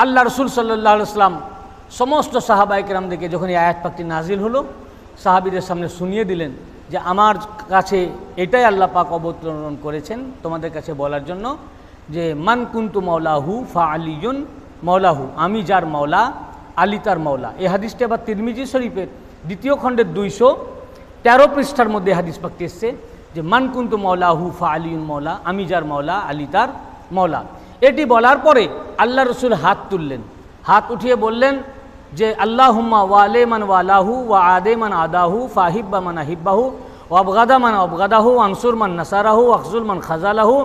আল্লাহ রসুল সাল্লাল্লাহু আলাইহি ওয়াসাল্লাম সমস্ত সাহাবায়ে কেরামদেরকে যখন এই আয়াত পাকটি নাজিল হলো, সাহাবীদের সামনে শুনিয়ে দিলেন যে আমার কাছে এটাই আল্লাহ পাক অবতরণ করেছেন তোমাদের কাছে বলার জন্য যে মান কুনতু মাওলাহু ফা আলিয়ুন মাওলাহু, আমি যার মাওলা আলী তার মাওলা। এই হাদিসটি আবার তিরমিজি শরীফের 2য় খণ্ডের 213 পৃষ্ঠার মধ্যে হাদিস পাকটি এসছে যে মান কুনতু মাওলাহু ফা আলিয়ুন মাওলা, আমি যার মাওলা আলী তার মাওলা। এটি বলার পরে আল্লাহ রসুল হাত তুললেন, হাত উঠিয়ে বললেন যে আল্লাহুম্মা ওয়ালে মান ওয়ালাহু ওয়া আদে মান আদাহু ফাহিব্বা মান আহিব্বাহু ওয়া আবগাদা মান আবগাদাহু আনসুর মান নাসারাহু ওয়াখজুল মান খাজালাহু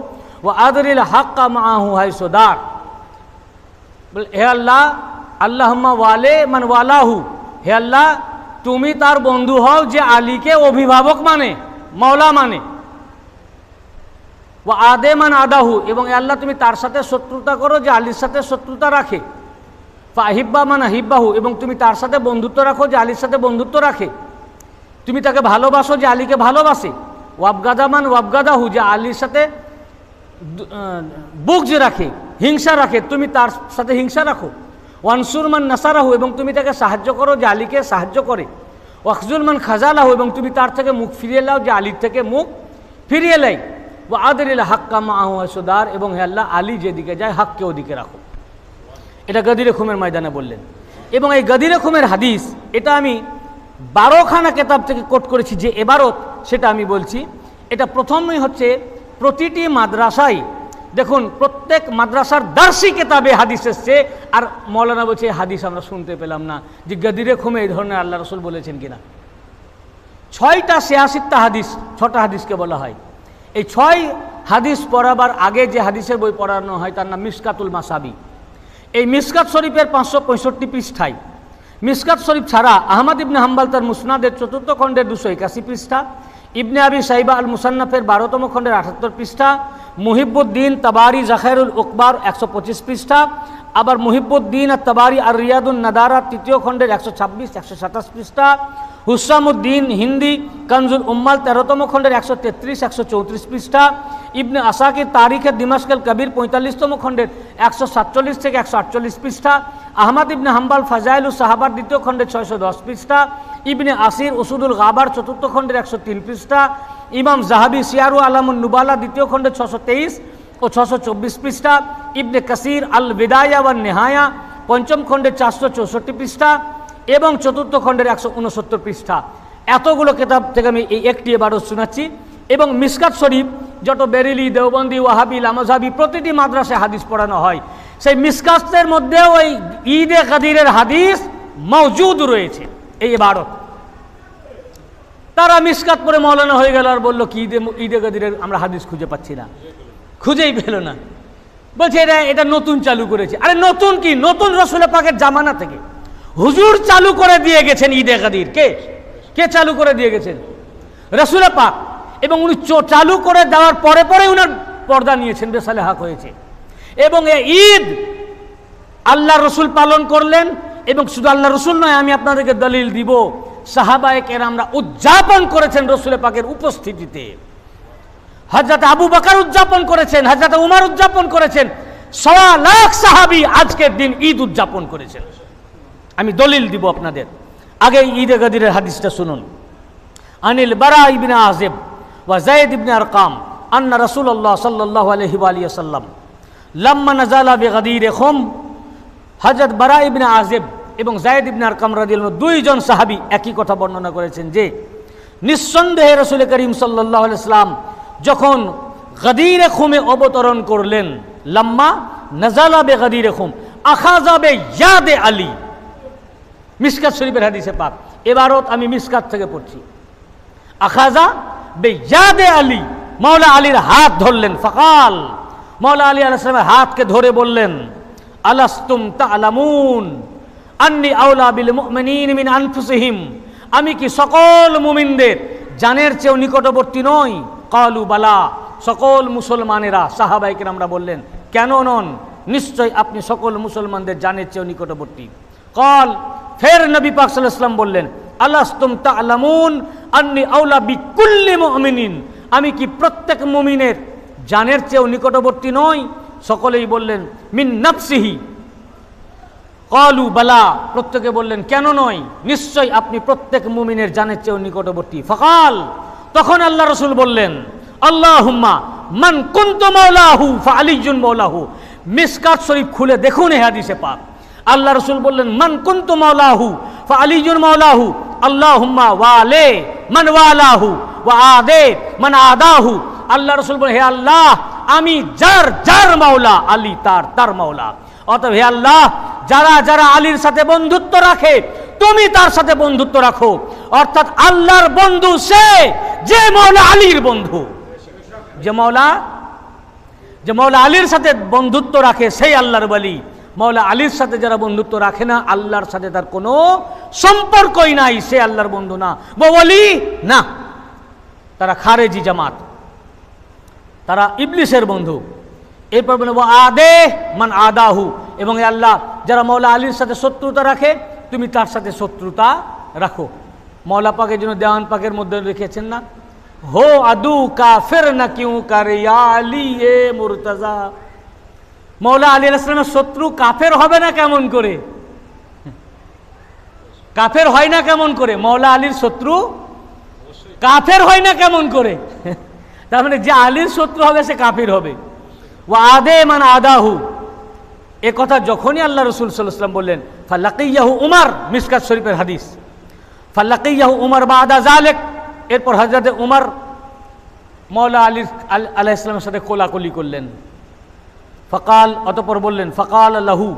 ওয়া আদরিল হাক্কা মাআহু হাইসু দার। হে আল্লাহ, আল্লাহুম্মা ওয়ালে মান ওয়ালাহু, হে আল্লাহ তুমি তার বন্ধু হও যে আলীকে অভিভাবক মানে, মাওলা মানে। ও আদে মান আদাহু, এবং আল্লাহ তুমি তার সাথে শত্রুতা করো যে আলীর সাথে শত্রুতা রাখে। ফাহিব্বা মান আহিব্বাহু, এবং তুমি তার সাথে বন্ধুত্ব রাখো যে আলীর সাথে বন্ধুত্ব রাখে। তুমি তাকে ভালোবাসো যে আলীকে ভালোবাসে। ওয়াবগাদা মান ওয়াবগাদাহু, যে আলীর সাথে বুগজ রাখে, হিংসা রাখে, তুমি তার সাথে হিংসা রাখো। ওয়ানসুর মান নাসারাহু, এবং তুমি তাকে সাহায্য করো যে আলীকে সাহায্য করে। ওয়াখজুল মান খাজালাহু, এবং তুমি তার থেকে মুখ ফিরিয়ে লাও যে আলীর থেকে মুখ ফিরিয়ে লাই। ওয়া আদরিল হাক্কা মাআহু হাইসু দার, এবং হে আল্লাহ আলী যেদিকে যায় হককে ওদিকে রাখো। এটা গদিরে খুমের ময়দানে বললেন। এবং এই গদিরে খুমের হাদিস এটা আমি 12খানা কেতাব থেকে কোট করেছি, যে এবারত সেটা আমি বলছি। এটা প্রথমেই হচ্ছে প্রতিটি মাদ্রাসায়, দেখুন প্রত্যেক মাদ্রাসার দার্সি কেতাবে হাদিস এসছে, আর মৌলানা বলছে হাদিস আমরা শুনতে পেলাম না যে গদিরে খুমে এই ধরনের আল্লাহ রসুল বলেছেন কিনা। 6টা 86টা হাদিস, 6টা হাদিসকে বলা হয়। এই 6 হাদিস পড়াবার আগে যে হাদিসের বই পড়ানো হয় তার নাম মিশকাতুল মাসাবি। এই মিশকাত শরীফের 565 পৃষ্ঠায়, মিশকাত শরীফ ছাড়া আহমদ ইবনে হাম্বল তার মুসনাদের 4th খণ্ডের 281 পৃষ্ঠা, ইবনে আবি সাইবা আল মুসান্নাফের 12তম খণ্ডের 78 পৃষ্ঠা, মুহিবুদ্দিন তাবারি জাখায়রুল উকবার 125 পৃষ্ঠা, আবার মুহিবুদ্দিন আর তাবারি আর রিয়াদুন নাদারা 3য় খণ্ডের 126 127 পৃষ্ঠা, হুসামুদ্দিন হিন্দি কানজুল উম্মাল 13তম খণ্ডের 133 134 পৃষ্ঠা, ইবনে আসাকির তারিখে দিমাশকাল কবির 45তম খণ্ডের 147 থেকে 148 পৃষ্ঠা, আহমদ ইবনে হাম্বল ফাজাইলুস সাহাবার 2য় খণ্ডের 610 পৃষ্ঠা, ইবনে আসির উসুদুল গাবার 4th খণ্ডের 103 পৃষ্ঠা, ইমাম জাহাবি সিয়ারু আলামুন নুবালা 2য় খণ্ডের 623 ও 624 পৃষ্ঠা, ইবনে কাসির আল বিদায়া ওয়ান নিহায়া 5ম খণ্ডের 464 পৃষ্ঠা এবং 4th খণ্ডের 169 পৃষ্ঠা। এতগুলো কিতাব থেকে আমি এই একটি এবারও শোনাচ্ছি। এবং মিশকাত শরীফ যত বেরেলি, দেওবন্দি, ওয়াহাবি, লামাজাবি প্রতিটি মাদ্রাসায় হাদিস পড়ানো হয়, সেই মিশকাতের মধ্যেও ওই ঈদে কাদিরের হাদিস মওজুদ রয়েছে। এই ইবারত তারা মিশকাত পড়ে মৌলানা হয়ে গেল আর বললো কি ঈদে কাদিরের আমরা হাদিস খুঁজে পাচ্ছি না, খুঁজেই পেল না, বলছে এটা নতুন চালু করেছে। আরে নতুন কি, নতুন রসুল পাকের জামানা থেকে হুজুর চালু করে দিয়ে গেছেন ঈদে কাদির। কে চালু করে দিয়ে গেছেন? রসুল পাক। এবং উনি চালু করে দেওয়ার পরে পরে উনার পর্দা নিয়েছেন, বেসালে হক হয়েছে। এবং এই ঈদ আল্লাহ রসুল পালন করলেন। এবং শুধু আল্লাহ রসুল নয়, আমি আপনাদেরকে দলিল দিব, সাহাবায়ে কেরামরা উদযাপন করেছেন রসুল পাকের উপস্থিতিতে। হযরত আবু বকর উদযাপন করেছেন, হযরত উমর উদযাপন করেছেন, 1.25 লাখ সাহাবী আজকের দিন ঈদ উদযাপন করেছেন। আমি দলিল দিব আপনাদের। আগে ঈদে গাদিরের হাদিসটা শুনুন। আনিল বারা ইবনে আযিব ওয়া যায়েদ ইবনে আরকাম আন্না রাসূলুল্লাহ সাল্লাল্লাহু আলাইহি ওয়া আলিহি ওয়াসাল্লাম লাম্মা নাযালা বিগাদির খুম, হযরত বারা ইবনে আযিব এবং যায়েদ ইবনে আরকাম রাদিয়াল্লাহু আনহু দুইজন সাহাবী একই কথা বর্ণনা করেছেন যে নিঃসন্দেহে রাসূল করিম সাল্লাল্লাহু আলাইহি ওয়াসাল্লাম যখন গাদিরে খুমে অবতরণ করলেন, লাম্মা নাযালা বিগাদির খুম আখাযা বিয়াদে আলী। মিশকাত শরীফের হাদিসে পাক। এবারত আমি মিশকাত থেকে পড়ছি। আখাযা বিয়াদে আলী, মাওলা আলীর হাত ধরলেন। ফাকাল, মাওলা আলী আলাইহিস সালামের হাতকে ধরে বললেন, আলাস্তুম তা'লামুন আন্নী আওলা বিল মুমিনিন মিন আনফুসিহিম, আমি কি সকল মুমিনদের জানের চেয়েও নিকটবর্তী নই? কালু বালা, সকল মুসলমানেরা সাহাবায়ে কেরামরা বললেন, কেন নন? নিশ্চয় আপনি সকল মুসলমানদের জানের চেয়েও নিকটবর্তী। কাল, ফের নবী পাক সাল্লাল্লাহু আলাইহি ওয়াসাল্লাম বললেন, আলাস্তুম তা'লামুন আন্নী আওলা বিকুল্লি মুমিনিন, আমি কি প্রত্যেক মুমিনের জানের চেয়েও নিকটবর্তী নই? সকলেই বললেন, মিন নাফসিহি, ক্বালু বালা, প্রত্যেকে বললেন কেন নয়, নিশ্চয় আপনি প্রত্যেক মুমিনের জানের চেয়েও নিকটবর্তী। ফাকাল, তখন আল্লাহ রাসূল বললেন, আল্লাহুম্মা মান কুনতু মাওলাহু ফাআলিয়্যুন মাওলাহু। মিশকাত শরীফ খুলে দেখুন এই হাদিসে পাক, আল্লাহ রাসূল বললেন মান কুনতু মাওলাহু ফাআলিয়্যুন মাওলাহু, আল্লাহুম্মা ওয়ালে মান ওয়ালাহু ওয়া আদে মান আদাহু। আল্লাহ রাসূল বলেন, হে আল্লাহ, আমি যার যার মাওলা, আলী তার মাওলা। অতএব হে আল্লাহ, যারা যারা আলীর সাথে বন্ধুত্ব রাখে তুমি তার সাথে বন্ধুত্ব রাখো। অর্থাৎ আল্লাহর বন্ধু সে যে মাওলা আলীর বন্ধু, যে মাওলা আলীর সাথে বন্ধুত্ব রাখে সেই আল্লাহর ওয়ালি। মাওলা আলীর সাথে যারা বন্ধুত্ব রাখে না, আল্লাহর সাথে তার কোনো সম্পর্কই নাই, সে আল্লাহর বন্ধু না, ওয়ালি না, তারা খারেজি জামাত, তারা ইবলিসের বন্ধু। এরপর বলে আদে মান আদাহু, এবং আল্লাহ যারা মাওলা আলীর সাথে শত্রুতা রাখে তুমি তার সাথে শত্রুতা রাখো। মাওলা পাকের জন্য দেওয়ান পাকের মধ্যে লিখেছেন না, হো আদু কাফের না কিউ করে ইয়া আলী এ মুরতাজা। মাওলা আলী আলাইহিস সালামের শত্রু কাফের হবে না কেমন করে? কাফের হয় না কেমন করে? মাওলা আলীর শত্রু কাফের হয় না কেমন করে? তার মানে যে আলীর শত্রু হবে সে কাফির হবে। ওয়া আদে মান আদাহু, এ কথা যখনই আল্লাহ রাসূল সাল্লাল্লাহু আলাইহি ওয়াসাল্লাম বললেন, ফালাকিয়াহু উমর, মিশকাত শরীফের হাদিস, ফালাকিয়াহু উমর বাদা যালিক, এরপর হযরত উমর মাওলা আলী আলাইহিস সালামের সাথে কোলাকুলি করলেন। ফাকাল, অতঃপর বললেন, ফাকাল লাহু,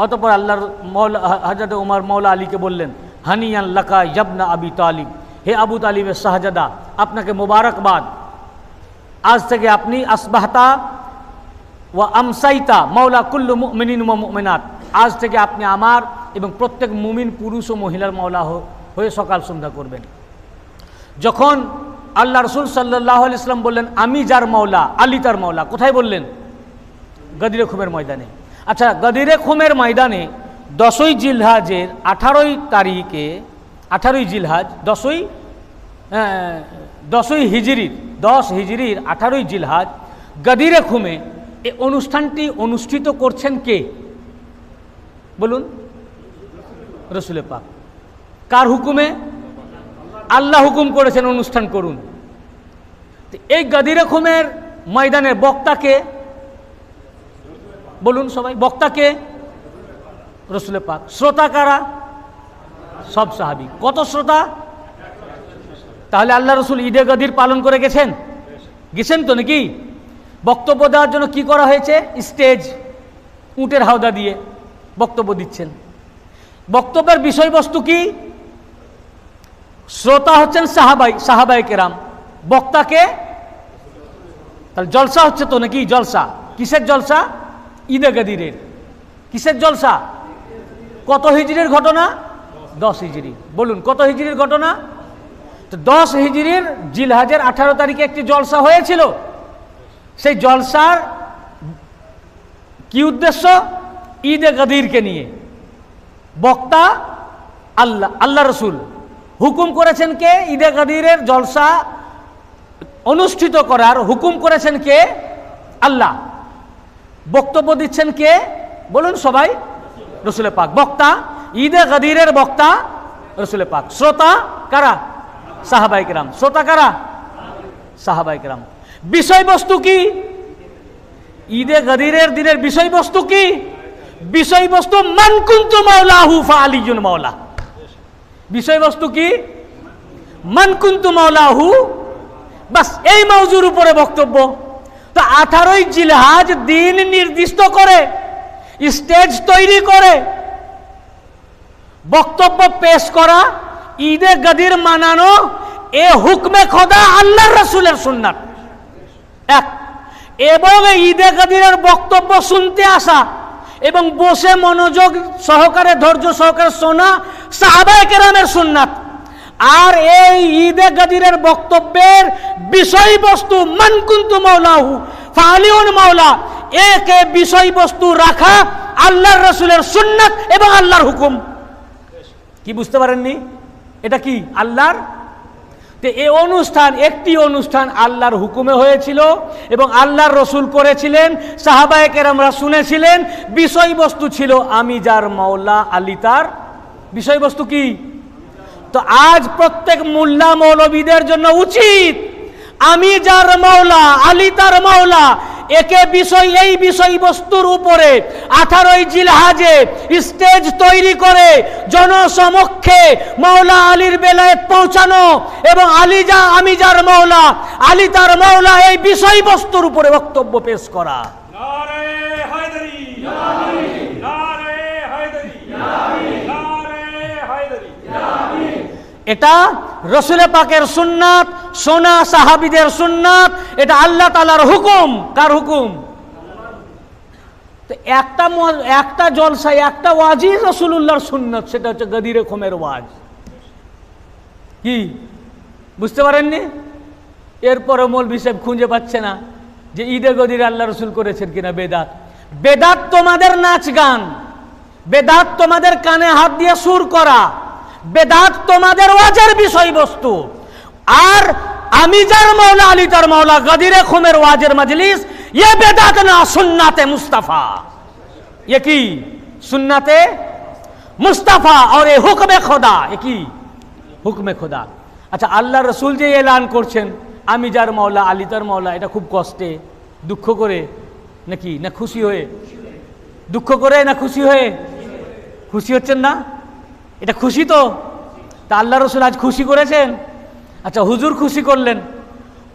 অতঃপর আল্লাহর মাওলা হযরত উমর মাওলা আলীকে বললেন, হানিয়ান লাকা ইবনা আবি তালিব, হে আবু তালিবের শাহজাদা, আপনাকে মোবারকবাদ। আজ থেকে আপনি আসবাহতা ওয়া আমসাইতা মাওলা কুল্লু মুমিনিন ওয়া মুমিনাত, আজ থেকে আপনি আমার এবং প্রত্যেক মুমিন পুরুষ ও মহিলার মাওলা হয়ে সকাল সন্ধ্যা করবেন। যখন আল্লাহ রাসূল সাল্লাল্লাহু আলাইহি ওয়াসাল্লাম বললেন আমি যার মাওলা, আলী তার মাওলা, কোথায় বললেন? গদিরে খুমের ময়দানে। আচ্ছা, গদিরে খুমের ময়দানে 10ই জিলহাজের 18 তারিখে, 18ই জিলহাজ, 10ই হিজরির 10 হিজরির 18ই জিলহাজ গদিরে খুমে এই অনুষ্ঠানটি অনুষ্ঠিত করছেন কে বলুন? রাসূল পাক। কার হুকুমে? আল্লাহ হুকুম করেছেন অনুষ্ঠান করুন। এই গদিরে খুমের ময়দানের বক্তাকে বলুন সবাই, বক্তাকে? রাসূল পাক। শ্রোতা কারা? সব সাহাবী। কত শ্রোতা? তাহলে আল্লাহ রাসূল ঈদে গদির পালন করে গেছেন তো নাকি? বক্তব্য দেওয়ার জন্য কি করা হয়েছে? স্টেজ, উটের হাওদা দিয়ে বক্তব্য দিচ্ছেন। বক্তব্যের বিষয়বস্তু কি? শ্রোতা হচ্ছেন সাহাবায়ে কেরাম, বক্তাকে? তাহলে জলসা হচ্ছে তো নাকি? জলসা কিসের জলসা? ঈদে গদিরের। কিসের জলসা? কত হিজরির ঘটনা? 10 হিজরি। বলুন কত হিজরির ঘটনা? তো 10 হিজরির জিলহাজের 18 তারিখে একটি জলসা হয়েছিল। সেই জলসার কি উদ্দেশ্য? ঈদে গদিরকে নিয়ে। বক্তা আল্লাহ রাসূল। হুকুম করেছেন কে? ঈদে গদিরের জলসা অনুষ্ঠিত করার হুকুম করেছেন কে? আল্লাহ। বক্তব্য দিচ্ছেন কে বলুন সবাই? রাসূল পাক। বক্তা ঈদে গদিরের বক্তা রাসূল পাক। শ্রোতা কারা? সাহাবায়ে কেরাম। শ্রোতা কারা? সাহাবায়ে কেরাম। বিষয়বস্তু কি? ঈদে গদিরের দিনের বিষয়বস্তু কি? বিষয়বস্তু মান কুনতু মাওলাহু ফাআলিয়্যুন মাওলা। বিষয়বস্তু কি? মান কুনতু মাওলাহু। বাস এই মওজুর উপরে বক্তব্য। তো 18ই জিলহাজ দিন নির্দিষ্ট করে, স্টেজ তৈরি করে বক্তব্য পেশ করা, ঈদে গদির মানানো, এ হুকমে খোদা আল্লাহর রাসূলের সুন্নাত এক। এবং ঈদে গদিরের বক্তব্য শুনতে আসা এবং বসে মনোযোগ সহকারে ধৈর্য সহকারে শোনা সাহাবায়ে কেরামের সুন্নাত। আর এই ঈদে গদিরের বক্তব্যের বিষয়বস্তু মান কুনতু মাওলাহু ফাআলিয়ুন মাওলা, একে বিষয়বস্তু রাখা আল্লাহর রাসূলের সুন্নাত এবং আল্লাহর হুকুম। কি বুঝতে পারেননি? এটা কি আল্লাহর? যে এই অনুষ্ঠান একটি অনুষ্ঠান আল্লাহর হুকুমে হয়েছিল এবং আল্লাহর রসুল করেছিলেন, সাহাবায়ে কেরামরা শুনেছিলেন। বিষয়বস্তু ছিল আমি যার মাওলা, আলী তার। বিষয়বস্তু কি? তো আজ প্রত্যেক মোল্লা মৌলবীদের জন্য উচিত আমি যার মাওলা, আলী তার মাওলা, একে বিষয়, এই বিষয়বস্তুর উপরে 18ই জিলহাজে স্টেজ তৈরি করে জনসমক্ষে মাওলা আলীর বেলায় পৌঁছানো এবং আলী যা, আমি যার মাওলা, আলী তার মাওলা, এই বিষয়বস্তুর উপরে বক্তব্য পেশ করা। নারে হায়দারি, নারে হায়দারি, নারে হায়দারি। এটা রসুল পাকের সুন্নাত, সোনা সাহাবীদের সুন্নাত, এটা আল্লাহ তাআলার হুকুম। কার হুকুম? তো একটা জলসায় একটা ওয়াজই রাসূলুল্লাহর সুন্নাত, সেটা হচ্ছে গদিরে খমের ওয়াজ। কি বুঝতে পারেননি? এরপরে মৌলভী সাহেব খুঁজে পাচ্ছে না যে ঈদে গদিরে আল্লাহ রসুল করেছেন কিনা। বেদাত, বেদাত তোমাদের নাচ গান, বেদাত তোমাদের কানে হাত দিয়ে সুর করা, বেদাত তোমাদের ওয়াজের বিষয়বস্তু। আর আমি যার মাওলা, আলী তার মাওলা, গদিরে খুমের ওয়াজের মজলিস, ये बेदात ना सुन्नते मुस्तफा। ये की सुन्नते मुस्तफा और ये हुक्म खुदा। ये की हुक्म खुदा। अच्छा, আল্লাহ রসুল যে এলান করছেন আমি যার মাওলা, আলী তার মাওলা, এটা খুব কষ্টে, দুঃখ করে নাকি না খুশি হয়ে? দুঃখ করে না খুশি হয়ে? খুশি হচ্ছেন না? এটা খুশি তো। তা আল্লাহ রসুল আজ খুশি করেছেন। আচ্ছা, হুজুর খুশি করলেন।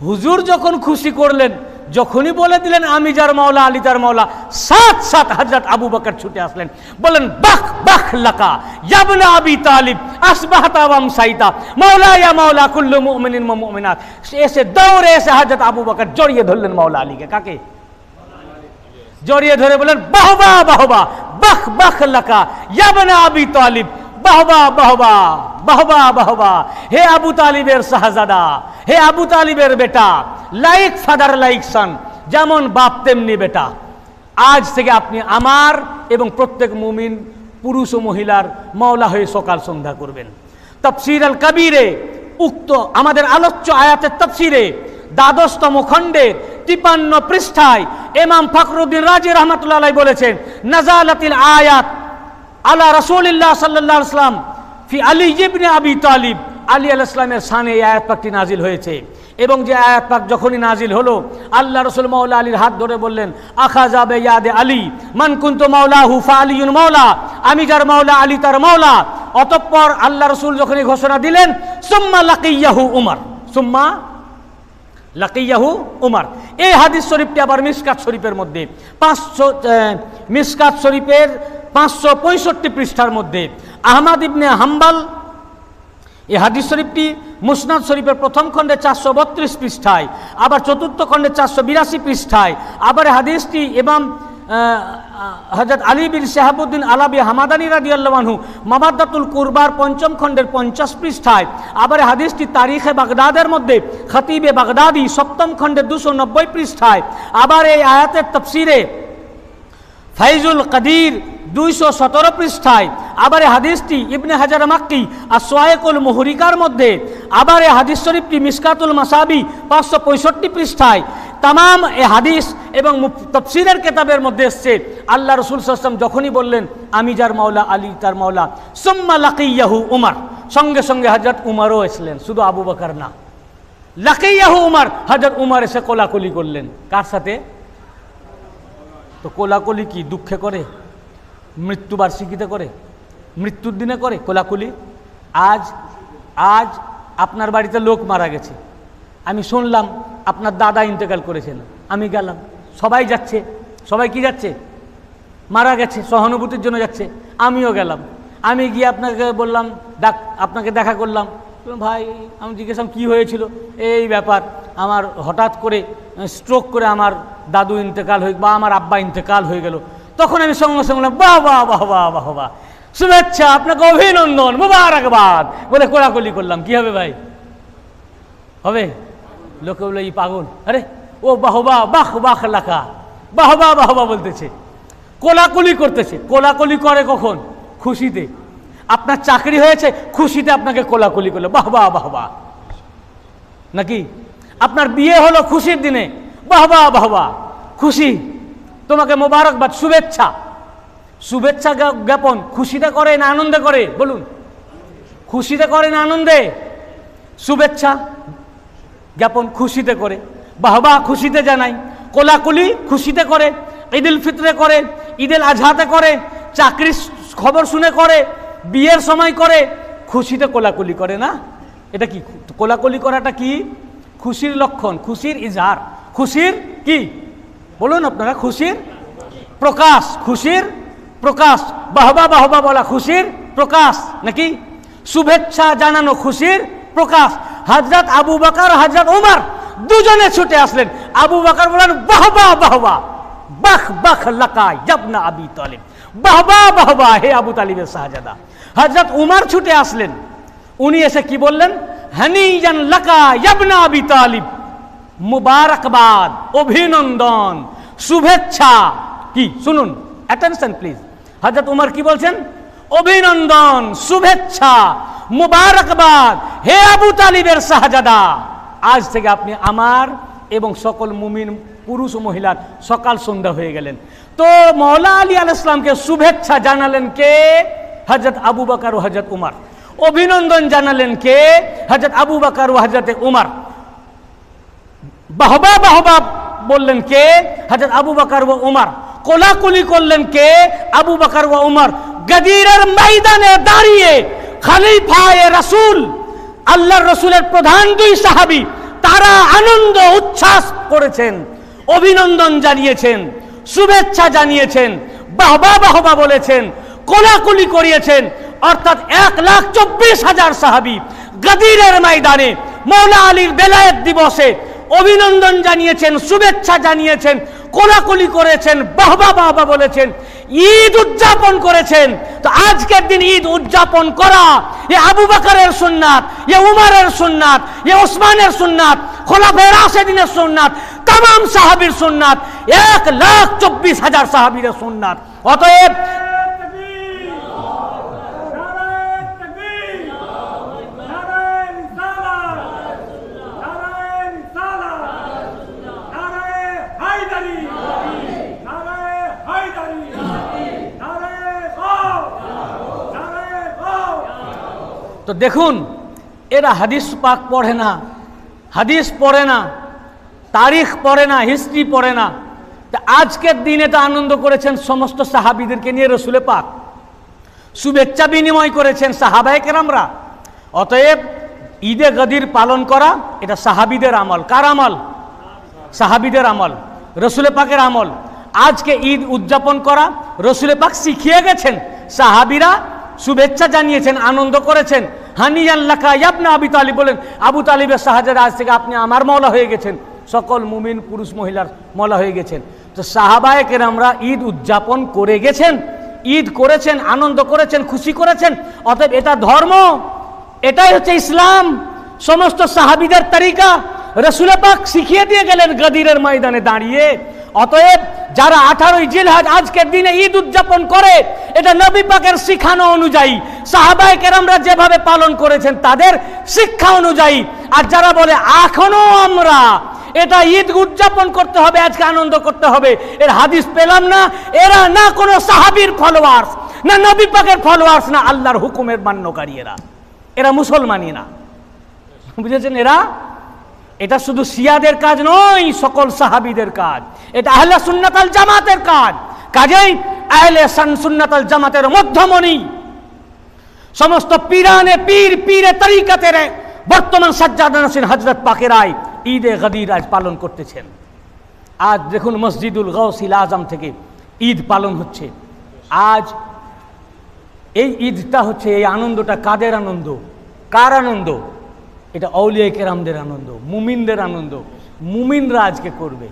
হুজুর যখন খুশি করলেন, যখনই বলে দিলেন আমি যার মাওলা, আলী তার মাওলা, সাথ সাথ হযরত আবু বকর ছুটে আসলেন, বলেন বাখ বাখ লাকা ইয়া ইবনে আবি তালিব আসবাহতা ওয়া আমসাইতা মাওলা ইয়া মাওলা কুল্লু মুমিনিন ওয়া মুমিনাত। এসে দৌড়ে এসে হযরত আবু বকর জড়িয়ে ধরলেন মাওলা আলীকে। কাকে জড়িয়ে ধরে বলেন বাহবা বাহবা বাখ বাখ লাকা ইয়া ইবনে আবি তালিব, বাহবা বাহবা বাহবা বাহবা, হে আবু তালিবের শাহজাদা, হে আবু তালিবের বেটা, লাইক ফাদার লাইক সন, যেমন বাপ তেমনি বেটা। আজ থেকে আপনি আমার এবং প্রত্যেক মুমিন পুরুষ ও মহিলার মাওলা হয়ে সকাল সন্ধ্যা করবেন। তাফসীর আল কবীরে উক্ত আমাদের আলোচ্য আয়াতের তাফসীরে দ্বাদশতম খণ্ডের 53 পৃষ্ঠায় ইমাম ফখরুদ্দিন রাজি রহমাতুল্লাহ আলাইহি বলেছেন, নাযালাতিল আয়াত আলা রাসূলিল্লাহ সাল্লাল্লাহু আলাইহি ওয়াসাল্লাম ফি আলী ইবনে আবি তালিব। আলী আলাইহিস সালামের শানে এই আয়াত পাকটি নাজিল হয়েছে। এবং যে আয়াত পাক যখনই নাজিল হলো, আল্লাহ রসুল মাওলা আলীর হাত ধরে বললেন আখাযা বিয়াদে আলী মান কুনতু মাওলাহু ফাআলিয়ুন মাওলা, আমি যার মাওলা, আলী তার মাওলা। অতঃপর আল্লাহ রসুল যখন এই ঘোষণা দিলেন, সুম্মা লাকিয়াহু উমর, সুম্মা লাকিয়াহু উমর। এই হাদিস শরীফটি আবার মিশকাত শরীফের মধ্যে 500 মিশকাত শরীফের 565 পৃষ্ঠার মধ্যে আহমদ ইবনে হাম্বল এই হাদিস শরীফটি মুসনাদ শরীফের প্রথম খণ্ডে 432 পৃষ্ঠায়, আবার চতুর্থ খণ্ডে 482 পৃষ্ঠায়, আবার হাদিসটি ইমাম হযরত আলী বিন শাহাবুদ্দিন আলাবি হামাদানী রাদিয়াল্লাহু আনহু মাবাদাতুল কুরবার পঞ্চম খণ্ডের 50 পৃষ্ঠায়, আবার হাদিসটি তারিখে বাগদাদের মধ্যে খতিবে বাগদাদি সপ্তম খণ্ডের 290 পৃষ্ঠায়, আবার এই আয়াতের তাফসীরে ফাইজুল কাদির 217 পৃষ্ঠায়, আবার এই হাদিসটি ইবনে হাজার মাক্কি আর সোয়াইকুল মুহরিকার মধ্যে, আবার এই হাদিস শরীফটি মিশকাতুল মাসাবি 565 পৃষ্ঠায়। তামাম এই হাদিস এবং তাফসীরের কিতাবের মধ্যে এসেছে আল্লাহ রাসূল সাল্লাল্লাহু আলাইহি ওয়াসাল্লাম যখনই বললেন আমি যার মাওলা, আলী তার মাওলা, সুম্মা লাকিয়াহু উমর, সঙ্গে সঙ্গে হযরত উমরও এসলেন, শুধু আবু বকর না। লাকিয়াহু উমর, হযরত উমর এসে কোলাকুলি করলেন। কার সাথে? তো কোলাকুলি কি দুঃখে করে? মৃত্যুবার্ষিকীতে করে? মৃত্যুর দিনে করে কোলাকুলি? আজ আপনার বাড়িতে লোক মারা গেছে, আমি শুনলাম আপনার দাদা ইন্তেকাল করেছেন, আমি গেলাম, সবাই যাচ্ছে, সবাই কি যাচ্ছে? মারা গেছে, সহানুভূতির জন্য যাচ্ছে, আমিও গেলাম। আমি গিয়ে আপনাকে বললাম, আপনাকে দেখা করলাম, ভাই আমি জিজ্ঞেস কী হয়েছিল, এই ব্যাপার, আমার হঠাৎ করে স্ট্রোক করে আমার দাদু ইন্তেকাল হয়ে বা আমার আব্বা ইন্তেকাল হয়ে গেল। তখন আমি সঙ্গে সঙ্গে বাহ বাহ বাহ বাহ বাহ বাহ, শুভেচ্ছা, আপনাকে অভিনন্দন, মুবারকবাদ বলে কোলাকুলি করলাম। কি হবে ভাই? হবে? লোকে বলে এই পাগল, আরে ও বাহবা বাহ বাহ লাকা, বাহবা বাহবা বলতেছে, কোলাকুলি করতেছে। কোলাকুলি করে কখন? খুশিতে। আপনার চাকরি হয়েছে, খুশিতে আপনাকে কোলাকুলি করলো, বাহবা বাহবা। নাকি? আপনার বিয়ে হলো খুশির দিনে, বাহবা বাহবা, খুশি, তোমাকে মোবারকবাদ, শুভেচ্ছা, শুভেচ্ছা জ্ঞাপন খুশিতে করে না আনন্দে করে? বলুন, খুশিতে করে না আনন্দে? শুভেচ্ছা জ্ঞাপন খুশিতে করে, বাহবা খুশিতে জানাই, কোলাকুলি খুশিতে করে, ঈদ উল ফিতরে করে, ঈদ উল আজহাতে করে, চাকরির খবর শুনে করে, বিয়ের সময় করে, খুশিতে কোলাকুলি করে না? এটা কি কোলাকুলি করাটা? কি খুশির লক্ষণ, খুশির ইজহার, খুশির কি বলুন আপনারা? খুশির প্রকাশ, খুশির প্রকাশ, বাহবা বাহবা বলা খুশির প্রকাশ নাকি? শুভেচ্ছা জানানো খুশির প্রকাশ। হযরত আবু বকর, হযরত উমর দুজনে ছুটে আসলেন। আবু বকর বলেন বাহবা বাহবা, বাখ বাখ লাকা ইবনে আবি তালিব, বাহবা বাহবা হে আবু তালিবের শাহজাদা। হযরত উমর ছুটে আসলেন, উনি এসে কি বললেন? হানিয়ান লাকা ইবনে আবি তালিব, মুবারকবাদ, অভিনন্দন, শুভেচ্ছা। কি শুনুন, অ্যাটেনশন প্লিজ। হযরত উমর কি বলছেন? অভিনন্দন, শুভেচ্ছা, মুবারকবাদ হে আবু তালিবের শাহজাদা, আজ থেকে আপনি আমার এবং সকল মুমিন পুরুষ ও মহিলার সকাল সন্ধ্যা হয়ে গেলেন। তো মওলা আলী আলাইহিস সালামকে শুভেচ্ছা জানালেন কে? হযরত আবু বকর ও হযরত উমর। অভিনন্দন জানালেন কে? হযরত আবু বকর ও হযরত উমর। বাহবা বাহবা বললেন কে? হযরত আবু বকর ও উমর। কোলাকুলি করলেন কে? আবু বকর ও উমর। গদিরের ময়দানে দাঁড়িয়ে খলিফায়ে রাসূল, আল্লাহর রাসূলের প্রধান দুই সাহাবী, তারা আনন্দ উচ্ছ্বাস করেছেন, অভিনন্দন জানিয়েছেন, শুভেচ্ছা জানিয়েছেন, বাহবা বাহবা বলেছেন, কোলাকুলি করিয়েছেন। অর্থাৎ 1,24,000 সাহাবী গদিরের ময়দানে মওলা আলীর বেলায়েত দিবসে অভিনন্দন জানিয়েছেন, শুভেচ্ছা জানিয়েছেন, কোলাকুলি করেছেন, বাহবা বাহবা বলেছেন, ঈদ উদযাপন করেছেন। তো আজকের দিন ঈদ উদযাপন করা এ আবু বকরের সুন্নাত, এ উমরের সুন্নাত, এ ওসমানের সুন্নাত, খোলাফায়ে রাশিদিনের সুন্নাত, तमाम সাহাবীর সুন্নাত, 1,24,000 সাহাবীর সুন্নাত। অতএব তো দেখুন, এরা হাদিস পাক পড়ে না, হাদিস পড়ে না, তারিখ পড়ে না, হিস্ট্রি পড়ে না। তা আজকের দিনে তো আনন্দ করেছেন সমস্ত সাহাবীদেরকে নিয়ে রসুলে পাক, শুভেচ্ছা বিনিময় করেছেন সাহাবায়ে কেরামরা। অতএব ঈদে গদির পালন করা এটা সাহাবীদের আমল। কার আমল? সাহাবীদের আমল, রসুলে পাকের আমল। আজকে ঈদ উদযাপন করা রসুলে পাক শিখিয়ে গেছেন, সাহাবীরা শুভেচ্ছা জানিয়েছেন, আনন্দ করেছেন। হানিয়ান লাকা ইবনে আবি তালিব বলেন, আবু তালিবের শাহজাদা, আজ থেকে আপনি আমার মওলা হয়ে গেছেন, সকল মুমিন পুরুষ মহিলার মওলা হয়ে গেছেন। তো সাহাবায়ে কেরামরা ঈদ উদযাপন করে গেছেন, ঈদ করেছেন, আনন্দ করেছেন, খুশি করেছেন। অতএব এটা ধর্ম, এটাই হচ্ছে ইসলাম, সমস্ত সাহাবীদের তরিকা রসুল পাক শিখিয়ে দিয়ে গেলেন গদিরের ময়দানে দাঁড়িয়ে। অতএব যারা 18ই জিলহজ আজকের দিনে ঈদ উদযাপন করে, এটা নবী পাকের শিখানো অনুযায়ী, সাহাবায়ে কেরামরা যেভাবে পালন করেছেন তাদের শিক্ষা অনুযায়ী। আর যারা বলে এখনো আমরা এটা ঈদ উদযাপন করতে হবে, আজকে আনন্দ করতে হবে, এর হাদিস পেলাম না, এরা না কোনো সাহাবীর ফলোয়ার্স, না নবী পাকের ফলোয়ার্স, না আল্লাহর হুকুমের মান্যকারী, এরা মুসলমানই না। বুঝেছেন? এটা শুধু শিয়াদের কাজ নয়, সকল সাহাবীদের কাজ, এটা আহলে সুন্নাত আল জামাতের কাজ। কাজেই আহলে সুন্নাত আল জামাতের মধ্যমণি সমস্ত পীরানে পীর, পীরে তরিকাতের বর্তমান সাজ্জাদ নসীন হযরত পাকেরাই ঈদে গদির আজ পালন করতেছেন। আজ দেখুন মসজিদুল গৌসিল আজম থেকে ঈদ পালন হচ্ছে। আজ এই ঈদটা হচ্ছে, এই আনন্দটা কাদের আনন্দ? কার আনন্দ? এটা আউলিয়া কেরামদের আনন্দ, মুমিনদের আনন্দ। মুমিনরা আজকে করবে।